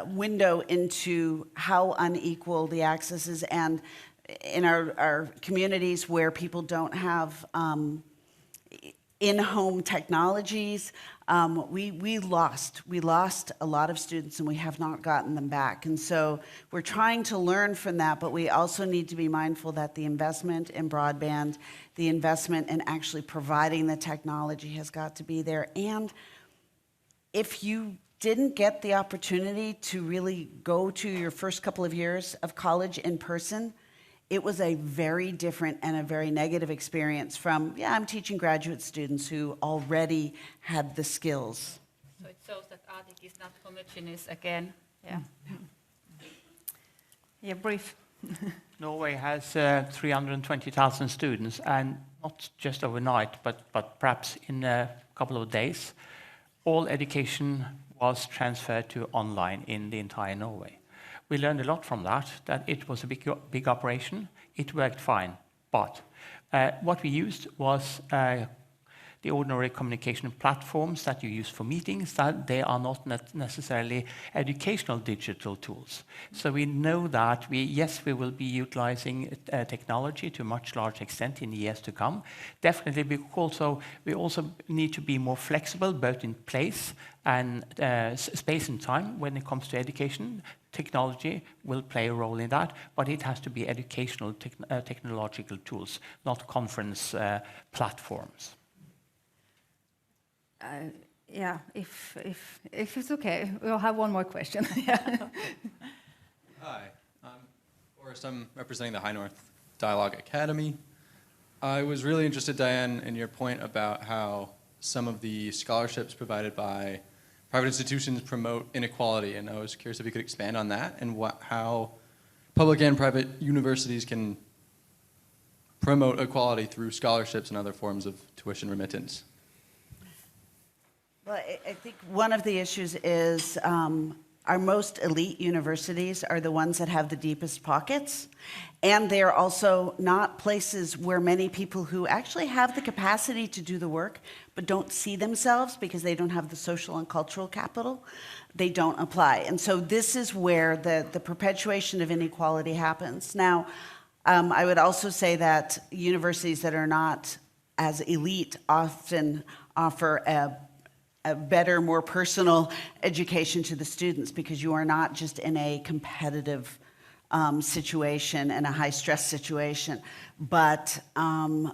window into how unequal the access is. And in our communities where people don't have in-home technologies, we lost a lot of students, and we have not gotten them back. And so we're trying to learn from that, but we also need to be mindful that the investment in broadband, the investment in actually providing the technology has got to be there. And if you didn't get the opportunity to really go to your first couple of years of college in person, it was a very different and a very negative experience from, I'm teaching graduate students who already had the skills. So it shows that Arctic is not homogeneous again. Yeah, brief. Norway has 320,000 students, and not just overnight, but perhaps in a couple of days, all education was transferred to online in the entire Norway. We learned a lot from that it was a big operation. It worked fine. But what we used was the ordinary communication platforms that you use for meetings, that they are not necessarily educational digital tools. So we know that yes, we will be utilizing technology to a much larger extent in the years to come. Definitely, we also need to be more flexible, both in place and space and time when it comes to education. Technology will play a role in that, but it has to be educational technological tools, not conference platforms. Yeah, if it's okay, we'll have one more question. Hi, I'm Forrest. I'm representing the High North Dialogue Academy. I was really interested, Diane, in your point about how some of the scholarships provided by private institutions promote inequality, and I was curious if you could expand on that and how public and private universities can promote equality through scholarships and other forms of tuition remittance. Well, I think one of the issues is our most elite universities are the ones that have the deepest pockets, and they're also not places where many people who actually have the capacity to do the work but don't see themselves because they don't have the social and cultural capital, they don't apply. And so this is where the perpetuation of inequality happens. Now, I would also say that universities that are not as elite often offer a better, more personal education to the students because you are not just in a competitive situation and a high-stress situation. But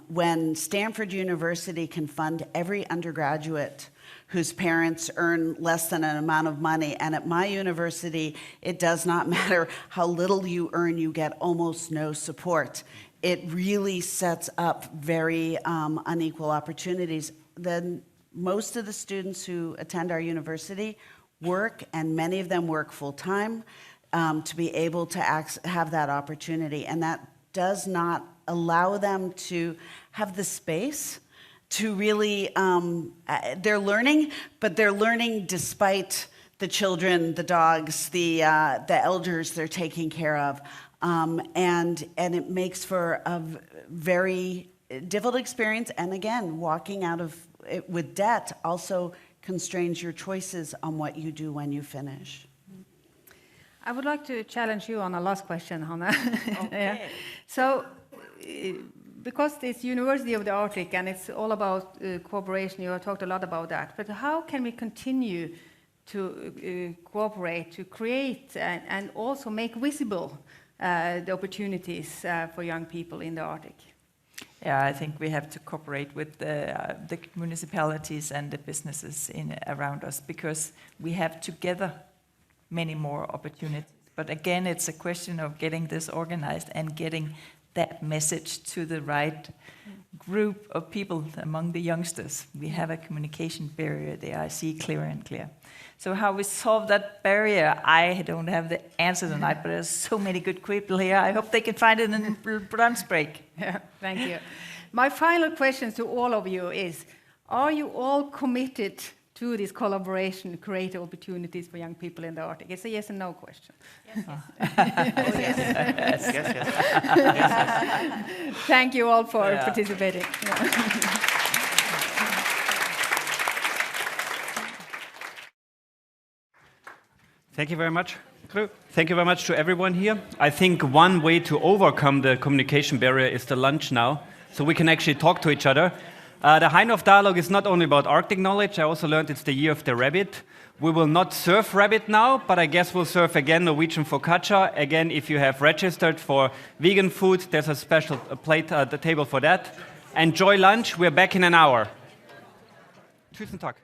when Stanford University can fund every undergraduate whose parents earn less than an amount of money, and at my university, it does not matter how little you earn, you get almost no support. It really sets up very unequal opportunities. Then most of the students who attend our university work, and many of them work full-time to be able to have that opportunity. And that does not allow them to have the space to really, they're learning, but they're learning despite the children, the dogs, the elders they're taking care of. And it makes for a very difficult experience. And again, walking out of it with debt also constrains your choices on what you do when you finish. I would like to challenge you on a last question, Hanna. Okay. Yeah. So, because it's University of the Arctic and it's all about cooperation, you have talked a lot about that, but how can we continue to cooperate, to create and also make visible the opportunities for young people in the Arctic? Yeah, I think we have to cooperate with the municipalities and the businesses around us because we have together many more opportunities. But again, it's a question of getting this organized and getting that message to the right group of people among the youngsters. We have a communication barrier there, I see clearer and clear. So how we solve that barrier, I don't have the answer tonight, but there's so many good people here. I hope they can find it in the lunch break. Yeah, thank you. My final question to all of you is, are you all committed to this collaboration to create opportunities for young people in the Arctic? It's a yes and no question. Yes, Yes, yes. Thank you all for participating. Yeah. Thank you very much. Thank you very much to everyone here. I think one way to overcome the communication barrier is the lunch now, so we can actually talk to each other. The High North Dialogue is not only about Arctic knowledge, I also learned it's the year of the rabbit. We will not serve rabbit now, but I guess we'll serve again Norwegian focaccia. Again, if you have registered for vegan food, there's a special plate at the table for that. Enjoy lunch, we're back in an hour. Tusen takk.